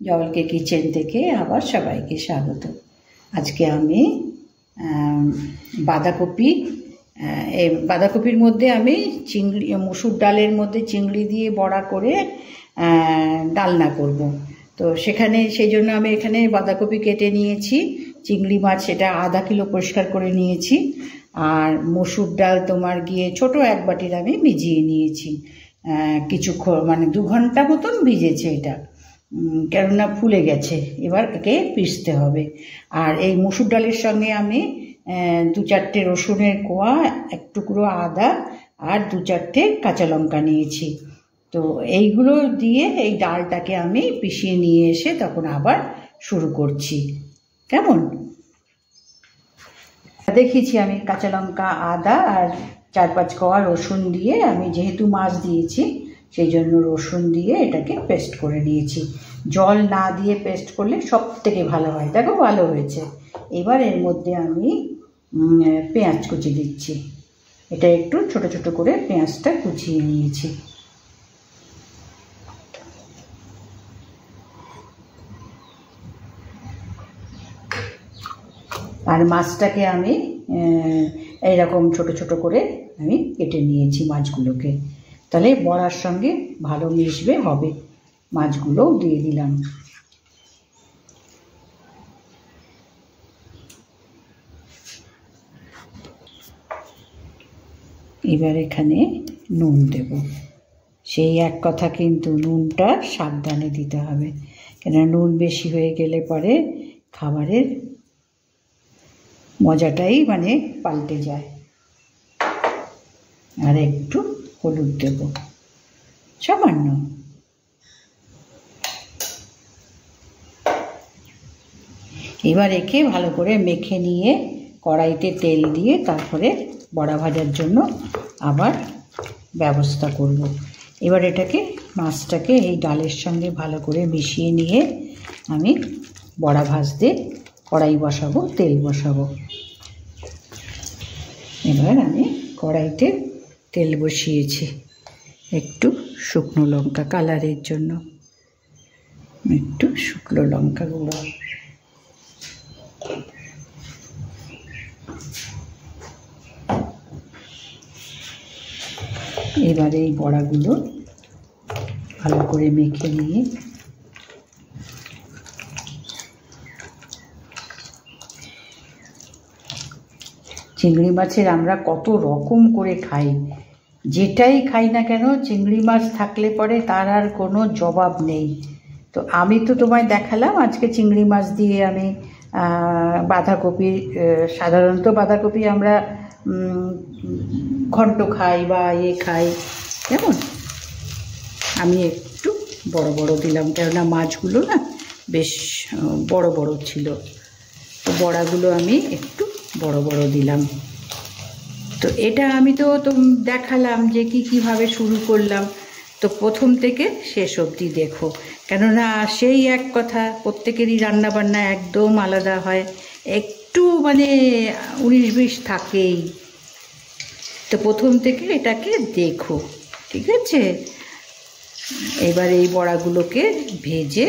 জলকে কিচেন থেকে আবার সবাইকে স্বাগত। আজকে আমি বাঁধাকপির মধ্যে আমি চিংড়ি, মসুর ডালের মধ্যে চিংড়ি দিয়ে বড়া করে ডালনা করব। তো সেই জন্য আমি এখানে বাঁধাকপি কেটে নিয়েছি, চিংড়ি মাছ সেটা আধা কিলো পরিষ্কার করে নিয়েছি, আর মসুর ডাল তোমার গিয়ে ছোট এক বাটির আমি ভিজিয়ে নিয়েছি। কিছুক্ষণ মানে 2 ঘন্টা মতন ভিজেছে এটা, কেননা ফুলে গেছে। এবার একে পিষতে হবে। আর এই মসুর ডালের সঙ্গে আমি 2-4টে রসুনের কোয়া, এক টুকরো আদা আর 2-4টে কাঁচা লঙ্কা নিয়েছি। তো এইগুলো দিয়ে এই ডালটাকে আমি পিষিয়ে নিয়ে এসে তখন আবার শুরু করছি। কেমন দেখিয়েছি আমি, কাঁচা লঙ্কা, আদা আর 4-5 কোয়া রসুন দিয়ে, আমি যেহেতু মাছ দিয়েছি সেই জন্য রসুন দিয়ে এটাকে পেস্ট করে নিয়েছি। জল না দিয়ে পেস্ট করলে সব থেকে ভালো হয়। দেখো ভালো হয়েছে। এবার এর মধ্যে আমি পেঁয়াজ কুচি দিচ্ছি। এটা একটু ছোট ছোট করে পেঁয়াজটা কুচিয়ে নিয়েছি। আর মাছটাকে আমি এইরকম ছোট ছোট করে আমি কেটে নিয়েছি মাছগুলোকে, তাহলে বড়ার সঙ্গে ভালো মিশবে হবে। মাছগুলোও দিয়ে দিলাম। এবার এখানে নুন দেব। সেই এক কথা, কিন্তু নুনটা সাবধানে দিতে হবে, কেন নুন বেশি হয়ে গেলে পরে খাবারের মজাটাই মানে পাল্টে যায়। আর একটু হলুদ দেব, সামান্য। এবার একে ভালো করে মেখে নিয়ে কড়াইতে তেল দিয়ে তারপরে বড়া ভাজার জন্য আবার ব্যবস্থা করব। এবার মাছটাকে এই ডালের সঙ্গে ভালো করে মিশিয়ে নিয়ে আমি বড়া ভাজতে কড়াই বসাবো, তেল বসাবো। এবার আমি কড়াইতে তেল বসিয়েছি, একটু শুকনো লঙ্কা কালারের জন্য, একটু শুকনো লঙ্কা গুঁড়ো, এবার এই বড়াগুলো ভালো করে মেখে নিয়ে চিংড়ি মাছের আমরা কত রকম করে খাই, যেটাই খাই না কেন চিংড়ি মাছ থাকলে পরে তার আর কোনো জবাব নেই। তো আমি তো তোমায় দেখালাম আজকে চিংড়ি মাছ দিয়ে আমি বাঁধাকপি, সাধারণত বাঁধাকপি আমরা ঘন্ট খাই বা খাই, কেমন আমি একটু বড় বড় দিলাম, কেননা মাছগুলো না বেশ বড় বড় ছিল। তো বড়াগুলো আমি একটু বড় বড় দিলাম। তো এটা আমি তো দেখালাম যে কীভাবে শুরু করলাম। তো প্রথম থেকে শেষ অবধি দেখো, কেননা সেই এক কথা, প্রত্যেকেরই রান্নাবান্না একদম আলাদা হয়, একটু মানে 19-20 থাকেই। তো প্রথম থেকে এটাকে দেখো, ঠিক আছে? এবার এই বড়াগুলোকে ভেজে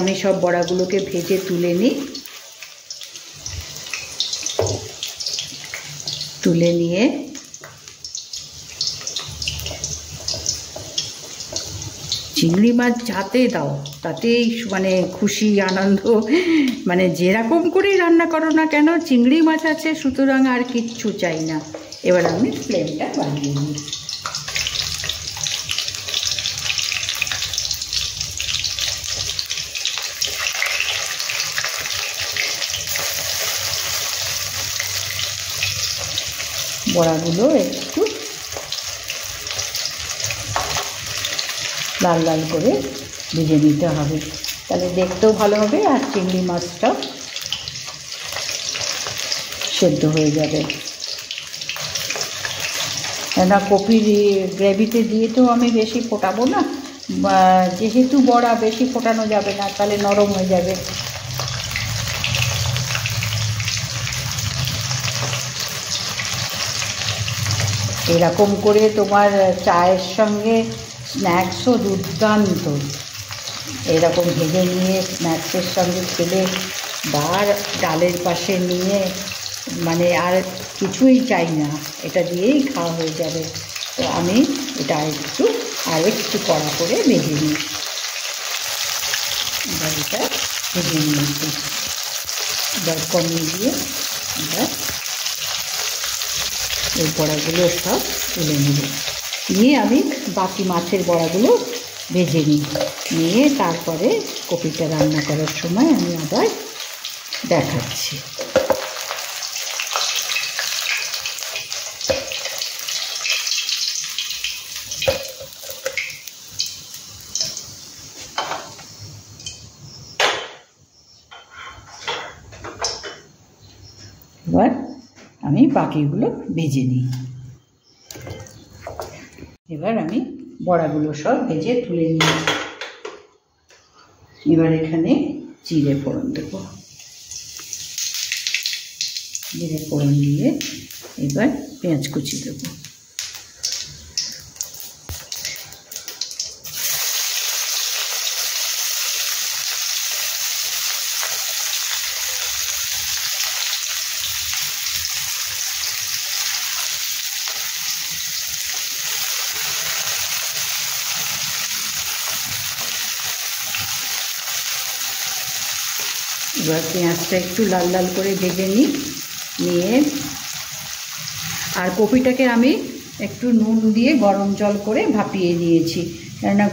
আমি সব বড়াগুলোকে ভেজে তুলে নিই। তুলে নিয়ে চিংড়ি মাছ যাতে দাও তাতেই মানে খুশি আনন্দ, মানে যেরকম করেই রান্না করো না কেন চিংড়ি মাছ আছে, সুতরাং আর কিচ্ছু চাই না। এবার আমি ফ্লেমটা বাড়িয়ে নিই। বড়াগুলো একটু লাল লাল করে ভেজে নিতে হবে, তাহলে দেখতেও ভালো হবে আর চিংড়ি মাছটাও সেদ্ধ হয়ে যাবে। কেননা কপির গ্রেভিতে দিয়ে তো আমি বেশি ফোটাবো না, যেহেতু বড়া বেশি ফোটানো যাবে না, তাহলে নরম হয়ে যাবে। এরকম করে তোমার চায়ের সঙ্গে স্ন্যাক্সও দুর্দান্ত। এরকম ভেজে নিয়ে স্ন্যাক্সের সঙ্গে খেলে বা ডালের পাশে নিয়ে মানে আর কিছুই চাই না, এটা দিয়েই খাওয়া হয়ে যাবে। তো আমি এটা একটু কড়া করে ভেজে নিই। এবার এটা ভেজে নিয়েছি, এবার কমিয়ে দিয়ে এবার এই বড়াগুলো সব তুলে নেব। নিয়ে আমি বাকি মাছের বড়াগুলো ভেজে নিই, নিয়ে তারপরে কপিটা রান্না করার সময় আমি আবার দেখাচ্ছি। এবার আমি বাকিগুলো ভেজে নিই। এবার আমি বড়াগুলো সব ভেজে তুলে নিই। এবার এখানে জিরে ফোড়ন দেব। জিরে ফোড়ন দিয়ে এবার পেঁয়াজ কুচি দেবো। এবার পেঁয়াজটা একটু লাল লাল করে ভেজে নিয়ে আর কপিটাকে আমি একটু নুন দিয়ে গরম জল করে ভাপিয়ে নিয়েছি, কেননা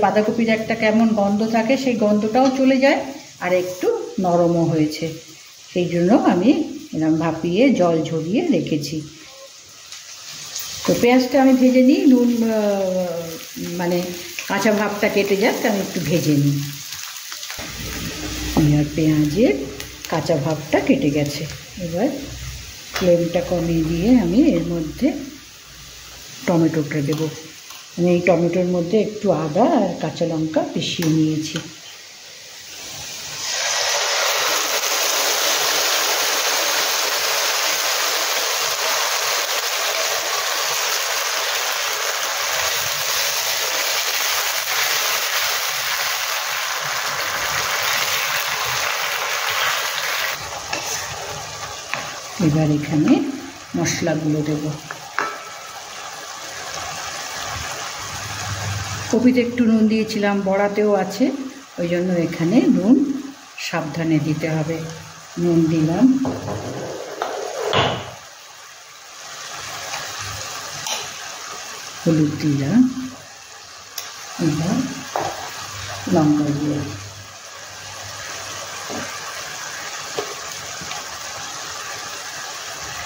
বাঁধাকপির একটা কেমন গন্ধ থাকে, সেই গন্ধটাও চলে যায় আর একটু নরমও হয়েছে, সেই জন্য আমি এরকম ভাপিয়ে জল ঝরিয়ে রেখেছি। তো পেঁয়াজটা আমি ভেজে নিই, নুন মানে কাঁচা ভাবটা কেটে যাক, আমি একটু ভেজে নিই। আর পেঁয়াজের কাঁচা ভাবটা কেটে গেছে। এবার ফ্লেমটা কমিয়ে দিয়ে আমি এর মধ্যে টমেটোটা দেবো। আমি এই টমেটোর মধ্যে একটু আদা আর কাঁচা লঙ্কা পিষিয়ে নিয়েছি। এবার এখানে মশলাগুলো দেব। কপিতে একটু নুন দিয়েছিলাম, বড়াতেও আছে, ওই জন্য এখানে নুন সাবধানে দিতে হবে। নুন দিলাম, হলুদ দিলাম, এবার লঙ্কা দিয়ে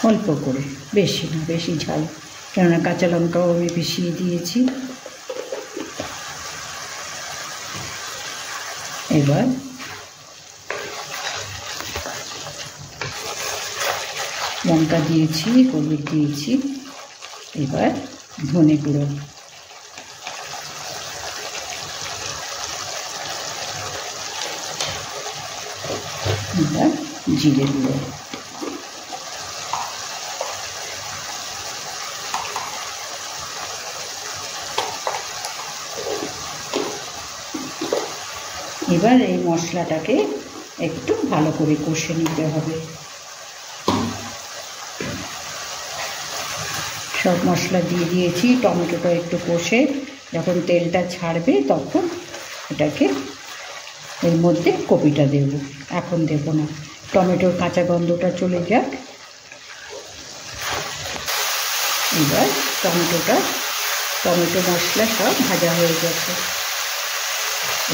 অল্প করে, বেশি না, বেশি ঝাল, কেননা কাঁচা লঙ্কাও আমি পিষিয়ে দিয়েছি। এবার লঙ্কা দিয়েছি, হলুদ দিয়েছি, এবার ধনে গুঁড়ো, এবার জিরে গুঁড়ো, এবার এই মশলাটাকে একটু ভালো করে কষে নিতে হবে। সব মশলা দিয়ে দিয়েছি, টমেটোটা একটু কষে যখন তেলটা ছাড়বে তখন এটাকে এর মধ্যে কপিটা দেব। এখন দেব না, টমেটোর কাঁচা গন্ধটা চলে যাক। এবার টমেটো মশলা সব ভাজা হয়ে গেছে,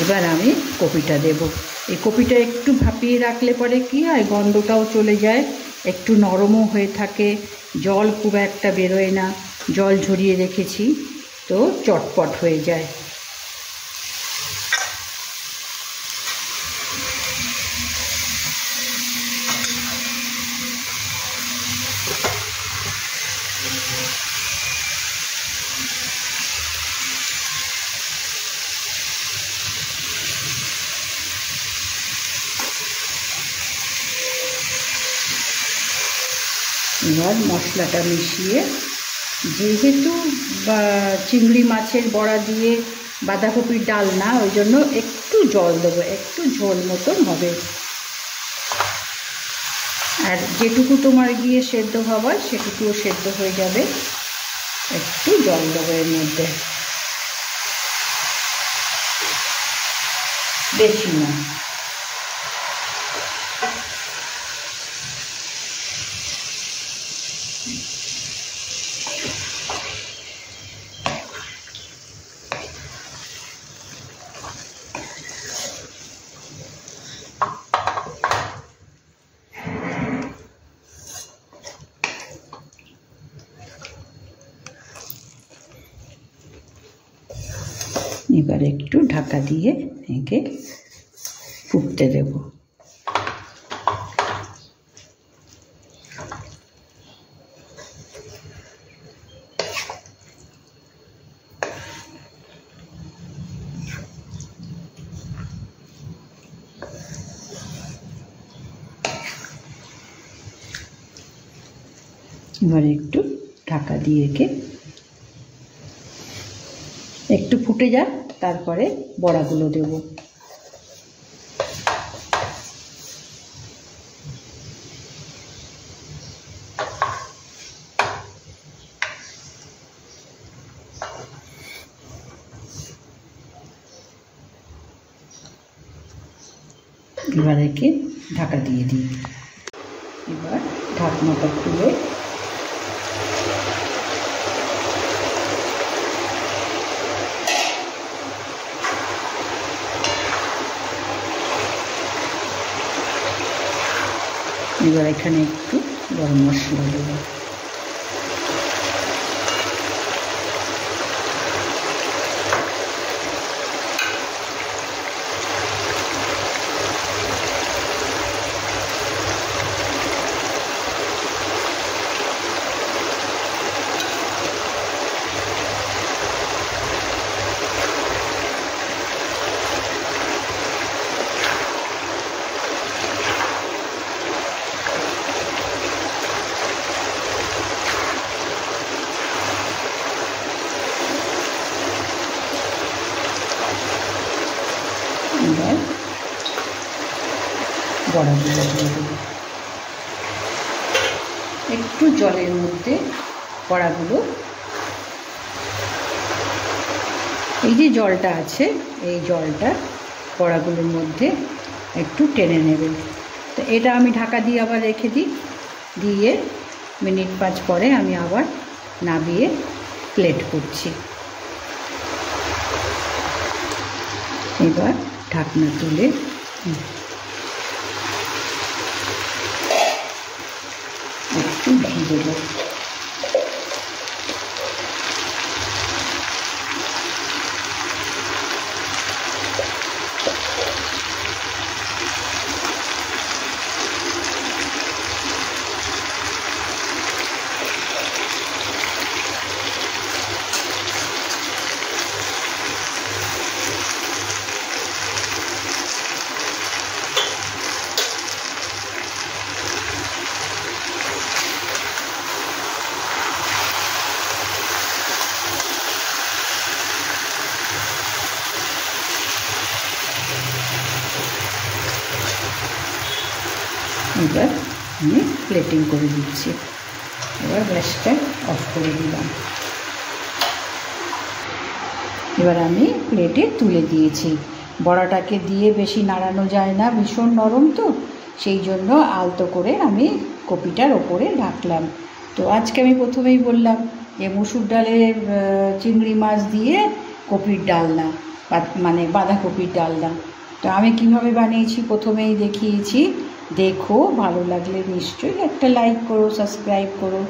এবার আমি কপিটা দেব। এই কপিটা একটু ভাপিয়ে রাখলে পরে কি হয়, গন্ধটাও চলে যায়, একটু নরমও হয়ে থাকে, জল খুব একটা বেরোয় না, জল ঝরিয়ে রেখেছি, তো চটপট হয়ে যায়। এবার মশলাটা মিশিয়ে যেহেতু চিংড়ি মাছের বড়া দিয়ে বাঁধাকপির ডালনা, ওই জন্য একটু জল দেবো, একটু ঝোল মতন হবে। আর যেটুকু তোমার গিয়ে সেদ্ধ হবার সেটুকুও সেদ্ধ হয়ে যাবে। একটু জল দেবো এর মধ্যে, বেশি না। এবার একটু ঢাকা দিয়ে একে ফুটতে দেব। এবার একটু ঢাকা দিয়ে একে একটু ফুটে যাক, তারপরে বড়াগুলো দেব। এবার একে ঢাকা দিয়ে দিই। এবার ঢাকনাটা খুলে এবার এখানে একটু গরম মশলা দেবো। এবার বড়াগুলো দিয়ে দেবো। একটু জলের মধ্যে বড়াগুলো, এই যে জলটা আছে এই জলটা বড়াগুলোর মধ্যে একটু টেনে নেবে। তো এটা আমি ঢাকা দিয়ে আবার রেখে দিই, দিয়ে মিনিট 5 পরে আমি আবার নামিয়ে প্লেট করছি। এবার ঢাকনা তুলে একটু ঘি দেবো। এবার আমি প্লেটিং করে দিচ্ছি। এবার গ্যাসটা অফ করে দিলাম। এবার আমি প্লেটে তুলে দিয়েছি। বড়াটাকে দিয়ে বেশি নাড়ানো যায় না, ভীষণ নরম তো, সেই জন্য আলতো করে আমি কপিটার ওপরে ঢাকলাম। তো আজকে আমি প্রথমেই বললাম যে মসুর ডালের চিংড়ি মাছ দিয়ে কপির ডালনা, মানে বাঁধাকপির ডালনা। তো আমি কিভাবে বানিয়েছি প্রথমেই দেখিয়েছি। দেখো, ভালো লাগলে নিশ্চয়ই একটা লাইক করো, সাবস্ক্রাইব করো।